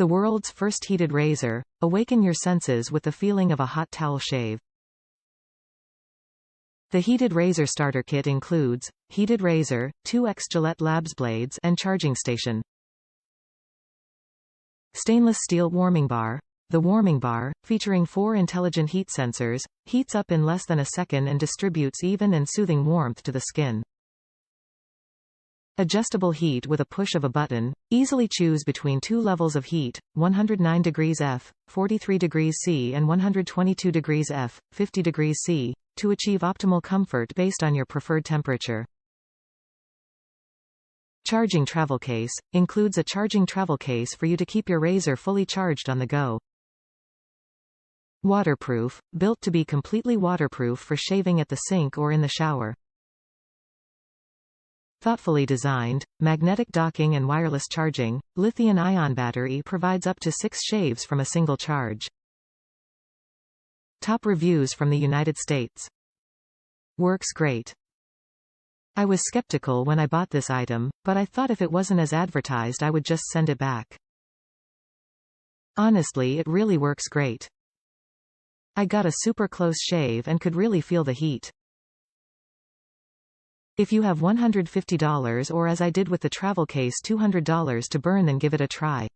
The world's first heated razor. Awaken your senses with the feeling of a hot towel shave. The heated razor starter kit includes heated razor, 2x GilletteLabs blades, and charging station. Stainless steel warming bar. The warming bar, featuring 4 intelligent heat sensors, heats up in less than a second and distributes even and soothing warmth to the skin. Adjustable heat with a push of a button. Easily choose between 2 levels of heat, 109 degrees F, 43 degrees C and 122 degrees F, 50 degrees C, to achieve optimal comfort based on your preferred temperature. Charging travel case. Includes a charging travel case for you to keep your razor fully charged on the go. Waterproof. Built to be completely waterproof for shaving at the sink or in the shower. Thoughtfully designed, magnetic docking and wireless charging, lithium-ion battery provides up to 6 shaves from a single charge. Top reviews from the United States. Works great. I was skeptical when I bought this item, but I thought if it wasn't as advertised I would just send it back. Honestly, it really works great. I got a super close shave and could really feel the heat. If you have $150 or as I did with the travel case $200 to burn, then give it a try.